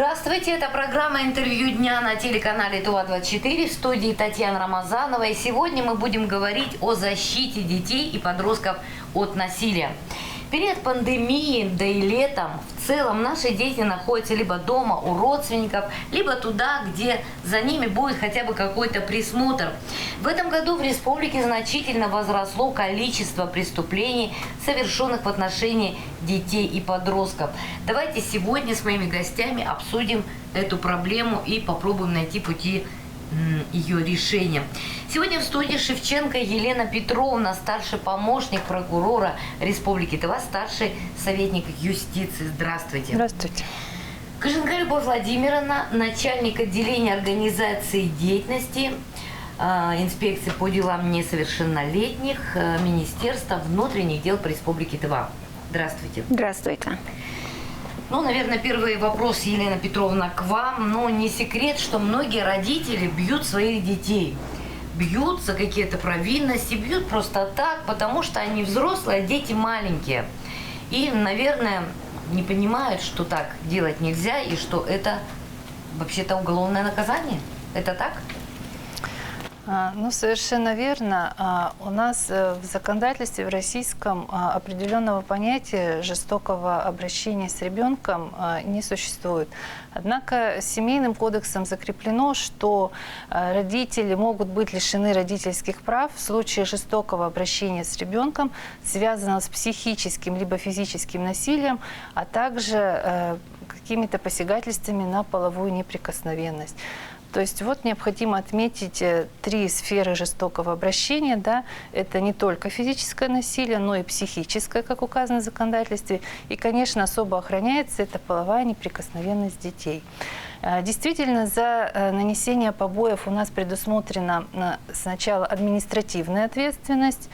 Здравствуйте, это программа «Интервью дня» на телеканале ТУА-24, в студии Татьяна Рамазанова. И сегодня мы будем говорить о защите детей и подростков от насилия. В период пандемии, да и летом, в целом наши дети находятся либо дома у родственников, либо туда, где за ними будет хотя бы какой-то присмотр. В этом году в республике значительно возросло количество преступлений, совершенных в отношении детей и подростков. Давайте сегодня с моими гостями обсудим эту проблему и попробуем найти пути ее решения. Сегодня в студии Шевченко Елена Петровна, старший помощник прокурора Республики Тыва, старший советник юстиции. Здравствуйте. Здравствуйте. Коженко Любовь Владимировна, начальник отделения организации деятельности инспекции по делам несовершеннолетних Министерства внутренних дел по Республике Тыва. Здравствуйте. Здравствуйте. Ну, наверное, первый вопрос, Елена Петровна, к вам. Но не секрет, что многие родители бьют своих детей. Бьют за какие-то провинности, бьют просто так, потому что они взрослые, а дети маленькие. И, наверное, не понимают, что так делать нельзя и что это вообще-то уголовное наказание. Это так? Ну, совершенно верно. У нас в законодательстве в российском определенного понятия жестокого обращения с ребенком не существует. Однако семейным кодексом закреплено, что родители могут быть лишены родительских прав в случае жестокого обращения с ребенком, связанного с психическим либо физическим насилием, а также какими-то посягательствами на половую неприкосновенность. То есть вот необходимо отметить три сферы жестокого обращения. Да? Это не только физическое насилие, но и психическое, как указано в законодательстве. И, конечно, особо охраняется это половая неприкосновенность детей. Действительно, за нанесение побоев у нас предусмотрена сначала административная ответственность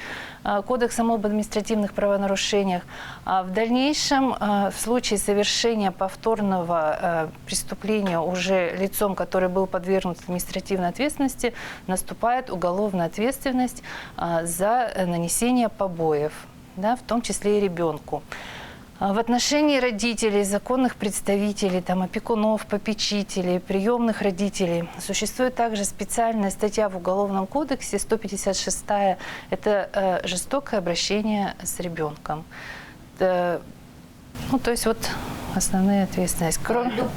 Кодексом об административных правонарушениях, а в дальнейшем в случае совершения повторного преступления уже лицом, который был подвергнут административной ответственности, наступает уголовная ответственность за нанесение побоев, да, в том числе и ребенку. В отношении родителей, законных представителей, опекунов, попечителей, приемных родителей существует также специальная статья в Уголовном кодексе, 156-я, это жестокое обращение с ребенком. То есть вот основные ответственности.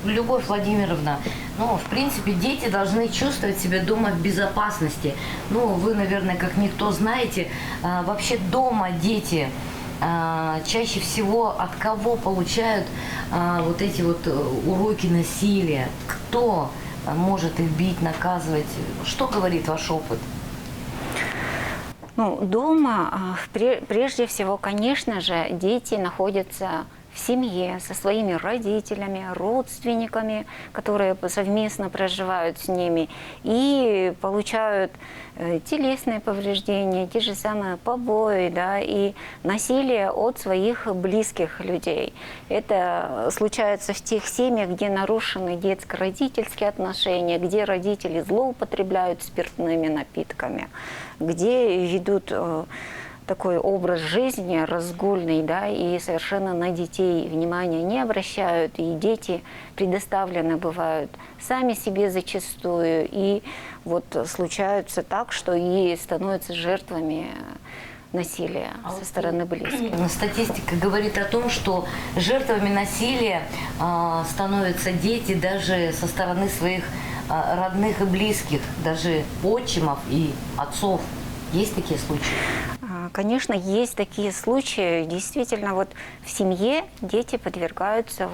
Любовь Владимировна, в принципе, дети должны чувствовать себя дома в безопасности. Вы, наверное, как никто знаете, вообще дома дети чаще всего от кого получают вот эти вот уроки насилия? Кто может их бить, наказывать? Что говорит ваш опыт? Дома, прежде всего, конечно же, дети находятся в семье со своими родителями, родственниками, которые совместно проживают с ними и получают телесные повреждения, те же самые побои, да, и насилие от своих близких людей. Это случается в тех семьях, где нарушены детско-родительские отношения, где родители злоупотребляют спиртными напитками, где ведут такой образ жизни разгульный, да, и совершенно на детей внимания не обращают, и дети предоставлены бывают сами себе зачастую, и вот случаются так, что и становятся жертвами насилия со стороны близких. Статистика говорит о том, что жертвами насилия становятся дети даже со стороны своих родных и близких, даже отчимов и отцов. Есть такие случаи? Конечно, есть такие случаи. Действительно, вот в семье дети подвергаются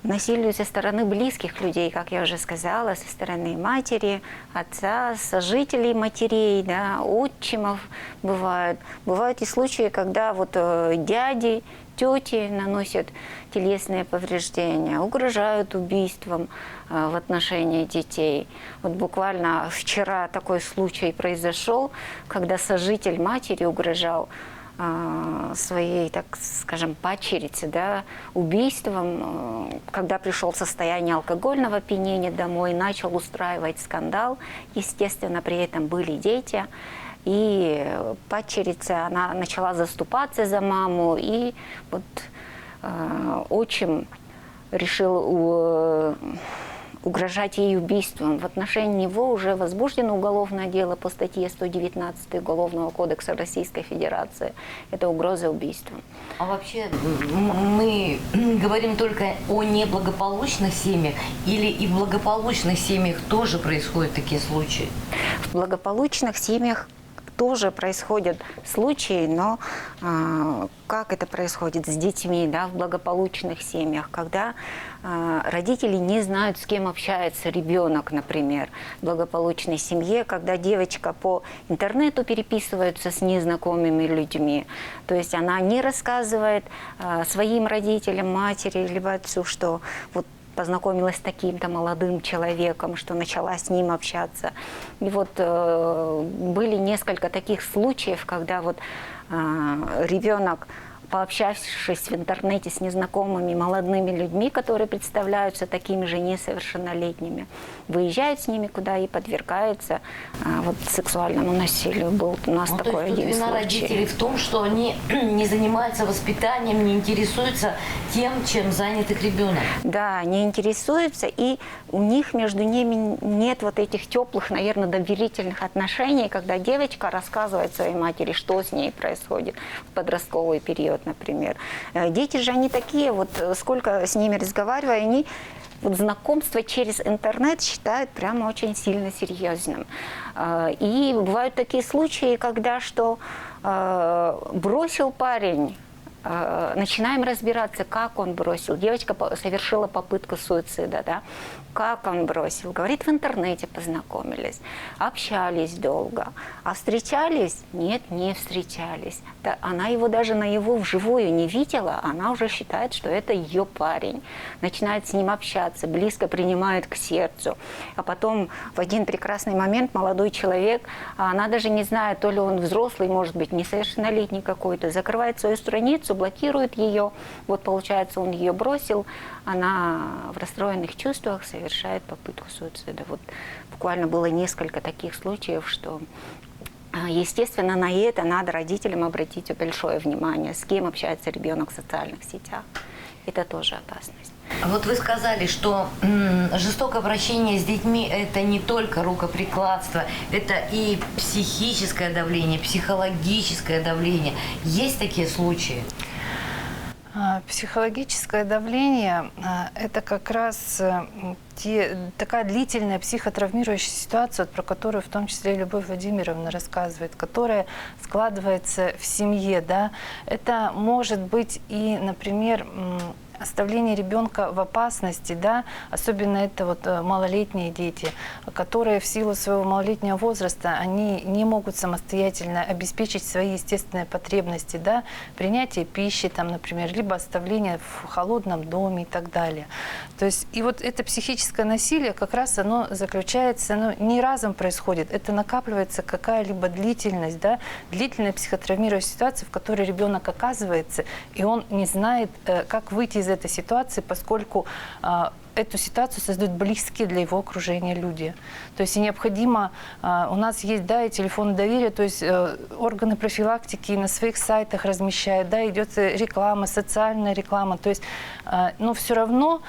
насилию со стороны близких людей, как я уже сказала, со стороны матери, отца, сожителей матерей, да, отчимов бывают. Бывают и случаи, когда дяди, тети наносят телесные повреждения, угрожают убийством в отношении детей. Вот буквально вчера такой случай произошел, когда сожитель матери угрожал своей, так скажем, падчерице, да, убийством, когда пришел в состояние алкогольного опьянения домой, начал устраивать скандал. Естественно, при этом были дети. И падчерица, она начала заступаться за маму, и отчим решил угрожать ей убийством. В отношении него уже возбуждено уголовное дело по статье 119 Уголовного кодекса Российской Федерации. Это угроза убийством. А вообще мы говорим только о неблагополучных семьях или и в благополучных семьях тоже происходят такие случаи? В благополучных семьях тоже происходят случаи, но как это происходит с детьми, да, в благополучных семьях, когда родители не знают, с кем общается ребенок, например, в благополучной семье, когда девочка по интернету переписывается с незнакомыми людьми, то есть она не рассказывает своим родителям, матери либо отцу, что вот познакомилась с таким-то молодым человеком, что начала с ним общаться. И вот были несколько таких случаев, когда вот ребенок, пообщавшись в интернете с незнакомыми молодыми людьми, которые представляются такими же несовершеннолетними, выезжает с ними куда и подвергается вот сексуальному насилию. Был у нас такой один вина случай. родителей в том, что они не занимаются воспитанием, не интересуются тем, чем занят их ребенок. Да, не интересуются, и у них между ними нет вот этих теплых, наверное, доверительных отношений, когда девочка рассказывает своей матери, что с ней происходит в подростковый период, например. Дети же они такие, вот сколько с ними разговариваю, они вот знакомство через интернет считают прямо очень сильно серьезным. И бывают такие случаи, когда что бросил парень, начинаем разбираться, как он бросил. Девочка совершила попытку суицида, да? Как он бросил? Говорит, в интернете познакомились, общались долго. А встречались? Нет, не встречались. Да, она его даже наяву вживую не видела, она уже считает, что это ее парень. Начинает с ним общаться, близко принимает к сердцу. А потом в один прекрасный момент молодой человек, она даже не знает, то ли он взрослый, может быть, несовершеннолетний какой-то, закрывает свою страницу, блокирует ее. Вот получается, он ее бросил, она в расстроенных чувствах совершает попытку суицида. Вот буквально было несколько таких случаев, что, естественно, на это надо родителям обратить большое внимание, с кем общается ребенок в социальных сетях. Это тоже опасность. Вот вы сказали, что жестокое обращение с детьми – это не только рукоприкладство, это и психическое давление, психологическое давление. Есть такие случаи? Психологическое давление – это как раз такая длительная психотравмирующая ситуация, про которую в том числе Любовь Владимировна рассказывает, которая складывается в семье. Да? Это может быть и, например, оставление ребенка в опасности, да, особенно это вот малолетние дети, которые в силу своего малолетнего возраста, они не могут самостоятельно обеспечить свои естественные потребности, да, принятие пищи, там, например, либо оставление в холодном доме и так далее. То есть, и вот это психическое насилие, как раз оно заключается, оно не разом происходит, это накапливается какая-либо длительность, да, длительная психотравмирующая ситуация, в которой ребенок оказывается, и он не знает, как выйти из этой ситуации, поскольку эту ситуацию создают близкие для его окружения люди. То есть и необходимо, у нас есть, да, и телефоны доверия, то есть органы профилактики на своих сайтах размещают, да, идет реклама, социальная реклама, то есть, но все равно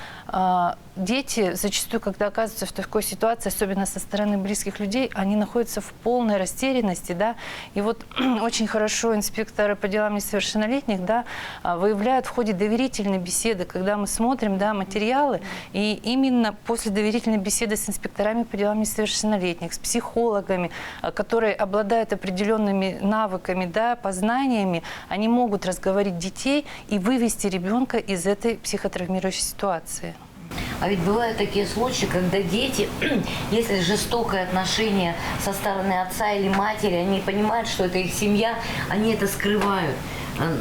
дети зачастую, когда оказываются в такой ситуации, особенно со стороны близких людей, они находятся в полной растерянности, да, и вот очень хорошо инспекторы по делам несовершеннолетних, да, выявляют в ходе доверительной беседы, когда мы смотрим, да, материалы, и именно после доверительной беседы с инспекторами по делам несовершеннолетних, с психологами, которые обладают определенными навыками, да, познаниями, они могут разговорить детей и вывести ребенка из этой психотравмирующей ситуации. А ведь бывают такие случаи, когда дети, если жестокое отношение со стороны отца или матери, они понимают, что это их семья, они это скрывают.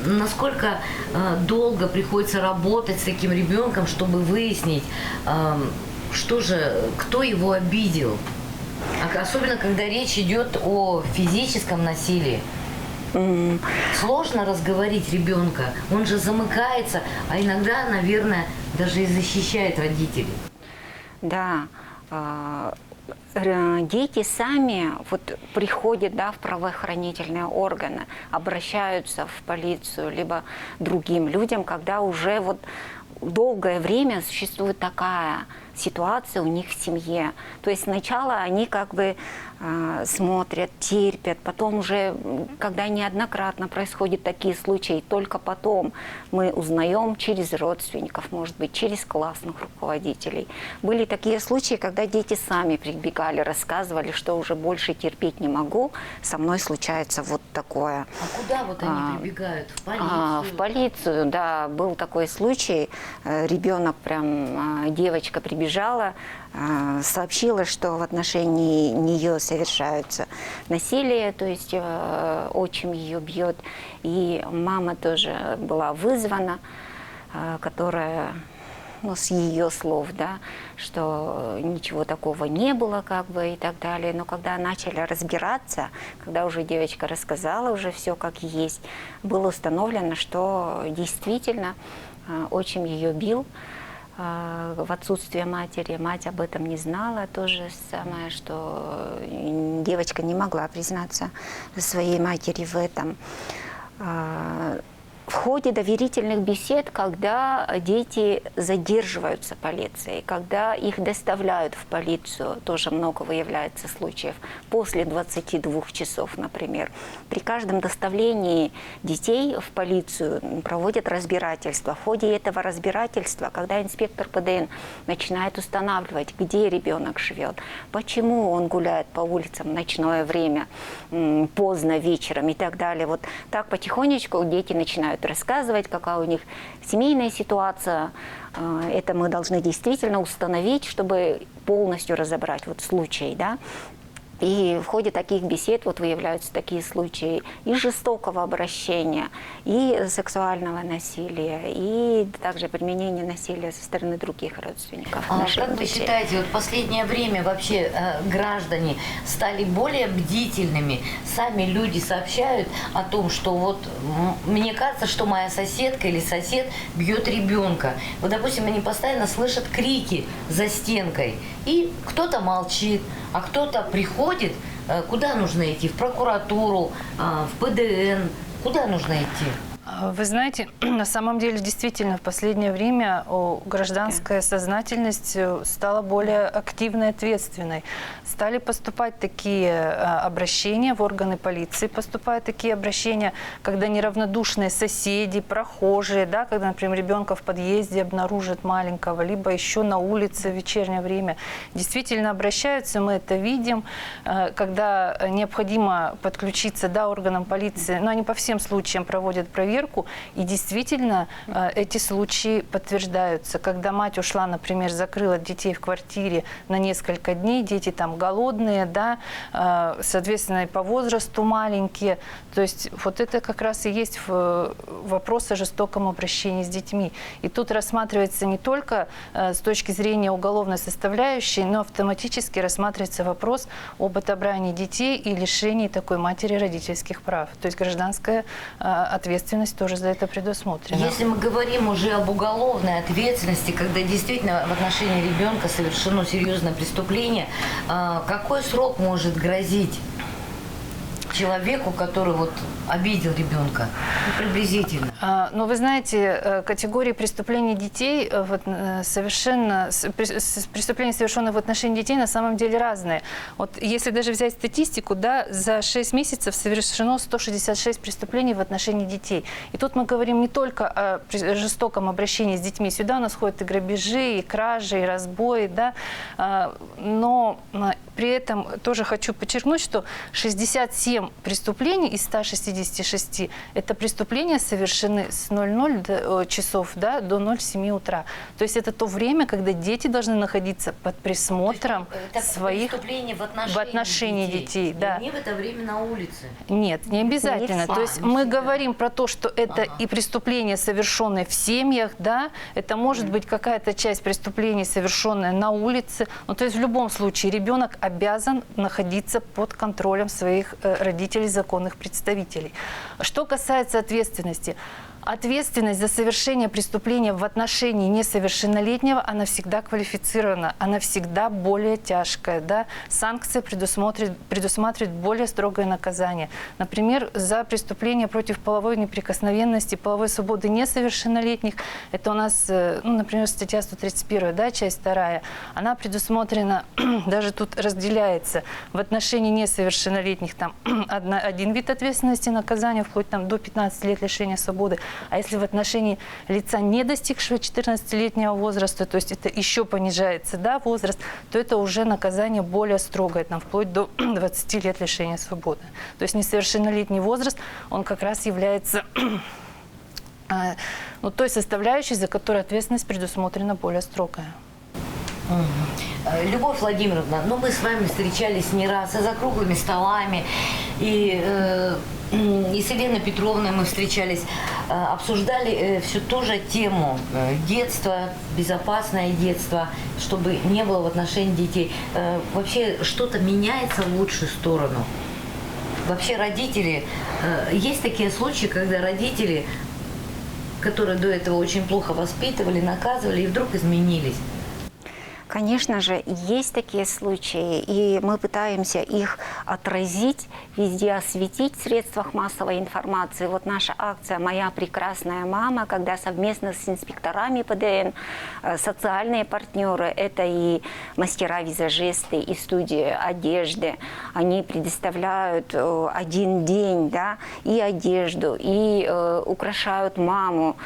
Насколько долго приходится работать с таким ребенком, чтобы выяснить, что же, кто его обидел? Особенно, когда речь идет о физическом насилии. Сложно разговорить ребенка, он же замыкается, а иногда, наверное, даже и защищает родителей. Да, дети сами вот приходят, да, в правоохранительные органы, обращаются в полицию, либо другим людям, когда уже вот долгое время существует такая ситуация у них в семье. То есть сначала они как бы смотрят, терпят, потом уже, когда неоднократно происходят такие случаи, только потом мы узнаем через родственников, может быть, через классных руководителей. Были такие случаи, когда дети сами прибегали, рассказывали, что уже больше терпеть не могу, со мной случается вот такое. А куда вот они прибегают? В полицию? В полицию, да, был такой случай. Ребенок, прям девочка прибежала, сообщила, что в отношении нее совершаются насилие, то есть отчим ее бьет. И мама тоже была вызвана, которая, ну, с ее слов, да, что ничего такого не было, как бы, и так далее. Но когда начали разбираться, когда уже девочка рассказала уже все как есть, было установлено, что действительно отчим ее бил в отсутствие матери. Мать об этом не знала. То же самое, что девочка не могла признаться своей матери в этом. В ходе доверительных бесед, когда дети задерживаются полицией, когда их доставляют в полицию, тоже много выявляется случаев, после 22 часов, например. При каждом доставлении детей в полицию проводят разбирательство. В ходе этого разбирательства, когда инспектор ПДН начинает устанавливать, где ребенок живет, почему он гуляет по улицам в ночное время, поздно вечером и так далее, вот так потихонечку дети начинают рассказывать, какая у них семейная ситуация. Это мы должны действительно установить, чтобы полностью разобрать вот случай, да. И в ходе таких бесед вот выявляются такие случаи и жестокого обращения, и сексуального насилия, и также применения насилия со стороны других родственников. Как вы считаете, вот в последнее время вообще граждане стали более бдительными? Сами люди сообщают о том, что вот мне кажется, что моя соседка или сосед бьет ребенка. Вот, допустим, они постоянно слышат крики за стенкой, и кто-то молчит, а кто-то приходит. Куда нужно идти? В прокуратуру, в ПДН? Куда нужно идти? Вы знаете, на самом деле, действительно, в последнее время гражданская сознательность стала более активной и ответственной. Стали поступать такие обращения в органы полиции, поступают такие обращения, когда неравнодушные соседи, прохожие, да, когда, например, ребенка в подъезде обнаружат маленького, либо еще на улице в вечернее время, действительно обращаются, мы это видим, когда необходимо подключиться, да, органам полиции, но они по всем случаям проводят проверку. И действительно эти случаи подтверждаются. Когда мать ушла, например, закрыла детей в квартире на несколько дней, дети там голодные, да, соответственно, и по возрасту маленькие. То есть вот это как раз и есть вопрос о жестоком обращении с детьми. И тут рассматривается не только с точки зрения уголовной составляющей, но автоматически рассматривается вопрос об отобрании детей и лишении такой матери родительских прав. То есть гражданская ответственность тоже за это предусмотрена. Если мы говорим уже об уголовной ответственности, когда действительно в отношении ребенка совершено серьезное преступление, какой срок может грозить человеку, который вот обидел ребенка? Ну, приблизительно. Но вы знаете, категории преступлений детей совершенно преступления, совершенные в отношении детей, на самом деле разные. Вот если даже взять статистику, да, за 6 месяцев совершено 166 преступлений в отношении детей. И тут мы говорим не только о жестоком обращении с детьми. Сюда у нас ходят и грабежи, и кражи, и разбои, да. Но при этом тоже хочу подчеркнуть, что 67 преступлений из 166 это преступления совершены с 00 часов, да, до 07 утра. То есть это то время, когда дети должны находиться под присмотром своих в отношении детей. Да. Не в это время на улице. Нет, не обязательно. Не то есть мы говорим про то, что это и преступления, совершенные в семьях, да, это может быть какая-то часть преступлений, совершенная на улице. Ну, то есть в любом случае ребенок обязан находиться под контролем своих родителей, законных представителей. Что касается ответственности, Ответственность за совершение преступления в отношении несовершеннолетнего, она всегда квалифицирована, она всегда более тяжкая. Да? Санкция предусматривает более строгое наказание. Например, за преступление против половой неприкосновенности, половой свободы несовершеннолетних, это у нас, ну, например, статья 131, да, часть 2, она предусмотрена, даже тут разделяется, в отношении несовершеннолетних там один вид ответственности наказания, вплоть там, до 15 лет лишения свободы. А если в отношении лица, не достигшего 14-летнего возраста, то есть это еще понижается, да, возраст, то это уже наказание более строгое, там, вплоть до 20 лет лишения свободы. То есть несовершеннолетний возраст, он как раз является ну, той составляющей, за которой ответственность предусмотрена более строгая. Любовь Владимировна, ну мы с вами встречались не раз и за круглыми столами, и с Еленой Петровной мы встречались, обсуждали всю ту же тему детства, безопасное детство, чтобы не было в отношении детей. Вообще что-то меняется в лучшую сторону. Вообще родители, есть такие случаи, когда родители, которые до этого очень плохо воспитывали, наказывали и вдруг изменились. Конечно же, есть такие случаи, и мы пытаемся их отразить, везде осветить в средствах массовой информации. Вот наша акция «Моя прекрасная мама», когда совместно с инспекторами ПДН, социальные партнеры, это и мастера-визажисты, и студии одежды, они предоставляют один день, да, и одежду, и украшают маму,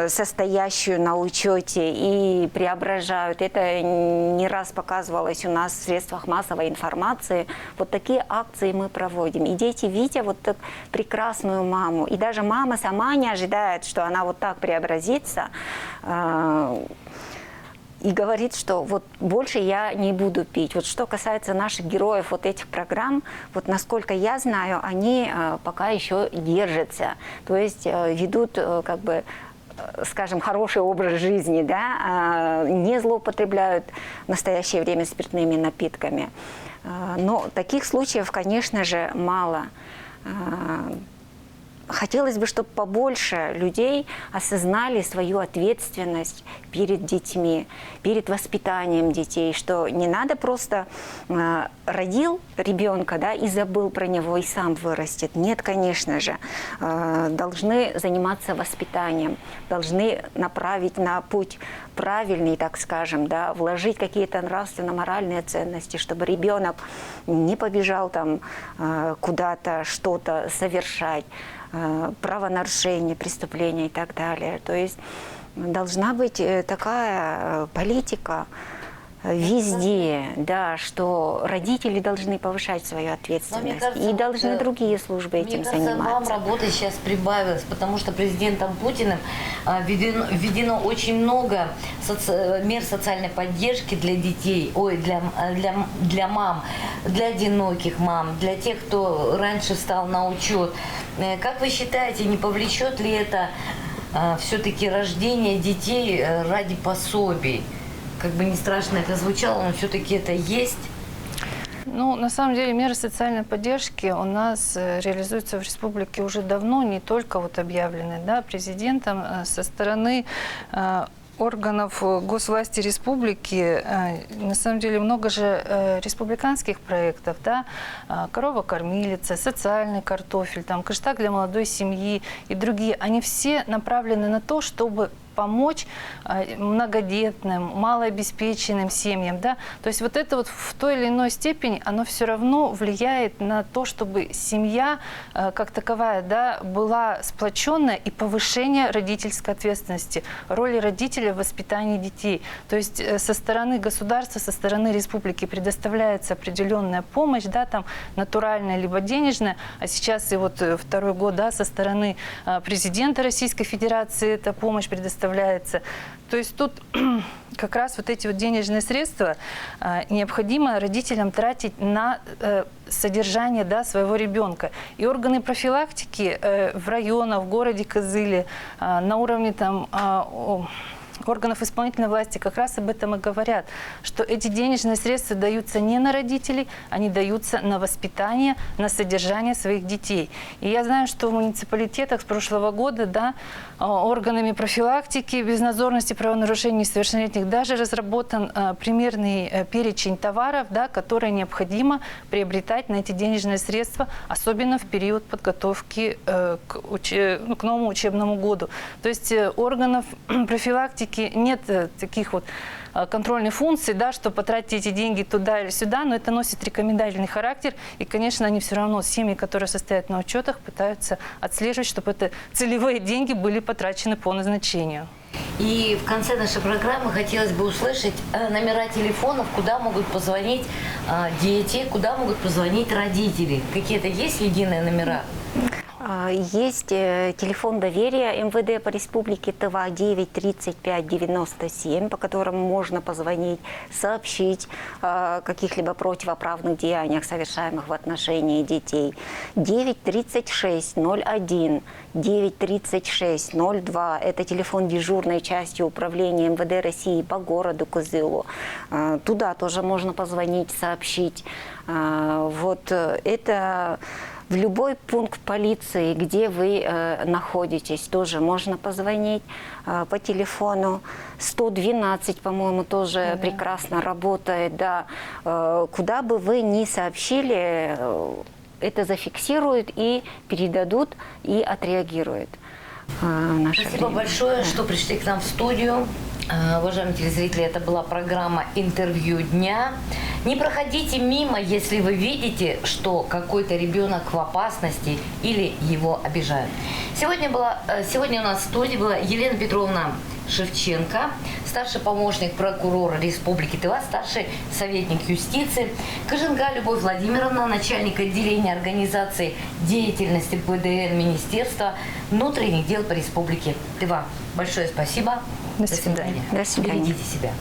состоящую на учете, и преображают. Это не раз показывалось у нас в средствах массовой информации. Вот такие акции мы проводим. И дети, видя вот так прекрасную маму, и даже мама сама не ожидает, что она вот так преобразится, и говорит, что вот больше я не буду пить. Вот что касается наших героев вот этих программ, вот насколько я знаю, они пока еще держатся. То есть ведут как бы, скажем, хороший образ жизни, да, не злоупотребляют в настоящее время спиртными напитками. Но таких случаев, конечно же, мало. Хотелось бы, чтобы побольше людей осознали свою ответственность перед детьми, перед воспитанием детей, что не надо просто родил ребенка, да, и забыл про него, и сам вырастет. Нет, конечно же, должны заниматься воспитанием, должны направить на путь правильный, так скажем, да, вложить какие-то нравственно-моральные ценности, чтобы ребенок не побежал там куда-то что-то совершать, правонарушения, преступления и так далее. То есть должна быть такая политика везде, да, что родители должны повышать свою ответственность, кажется, и должны другие службы этим заниматься. Вам работы сейчас прибавилось, потому что президентом Путиным введено очень много мер социальной поддержки для детей, для мам, для одиноких мам, для тех, кто раньше встал на учет. Как вы считаете, не повлечет ли это все-таки рождение детей ради пособий? Как бы не страшно это звучало, но все-таки это есть. Ну, на самом деле, меры социальной поддержки у нас реализуются в республике уже давно, не только вот объявлены, да, президентом со стороны органов госвласти республики. На самом деле много же республиканских проектов, да, корова-кормилица, социальный картофель, там, кэштаг для молодой семьи и другие. Они все направлены на то, чтобы помочь многодетным, малообеспеченным семьям. Да? То есть вот это вот в той или иной степени, оно все равно влияет на то, чтобы семья как таковая, да, была сплоченная, и повышение родительской ответственности, роли родителей в воспитании детей. То есть со стороны государства, со стороны республики предоставляется определенная помощь, да, там, натуральная либо денежная, а сейчас и вот второй год, да, со стороны президента Российской Федерации эта помощь предоставляется. То есть тут как раз вот эти вот денежные средства необходимо родителям тратить на содержание, да, своего ребенка. И органы профилактики в районах, в городе Кызыле, на уровне там органов исполнительной власти как раз об этом и говорят, что эти денежные средства даются не на родителей, они даются на воспитание, на содержание своих детей. И я знаю, что в муниципалитетах с прошлого года, да, органами профилактики безнадзорности, правонарушений несовершеннолетних даже разработан примерный перечень товаров, да, которые необходимо приобретать на эти денежные средства, особенно в период подготовки к новому учебному году. То есть органов профилактики нет таких вот контрольной функции, да, что потратить эти деньги туда или сюда, но это носит рекомендательный характер, и, конечно, они все равно, семьи, которые состоят на учетах, пытаются отслеживать, чтобы это целевые деньги были потрачены по назначению. И в конце нашей программы хотелось бы услышать номера телефонов, куда могут позвонить дети, куда могут позвонить родители. Какие-то есть единые номера? Есть телефон доверия МВД по республике Тыва 9 35 97, по которому можно позвонить, сообщить о каких-либо противоправных деяниях, совершаемых в отношении детей. 9 36 01, 9 36 02. Это телефон дежурной части управления МВД России по городу Кызылу. Туда тоже можно позвонить, сообщить. Вот это... В любой пункт полиции, где вы находитесь, тоже можно позвонить по телефону. 112, по-моему, тоже прекрасно работает. Да. Куда бы вы ни сообщили, это зафиксируют и передадут, и отреагируют. Спасибо большое, что пришли к нам в студию. Уважаемые телезрители, это была программа «Интервью дня». Не проходите мимо, если вы видите, что какой-то ребенок в опасности или его обижают. Сегодня у нас в студии была Елена Петровна Шевченко, старший помощник прокурора Республики Тыва, старший советник юстиции, Коженга Любовь Владимировна, начальник отделения организации деятельности ПДН Министерства внутренних дел по Республике Тыва. Большое спасибо. До свидания. До свидания. Берегите себя.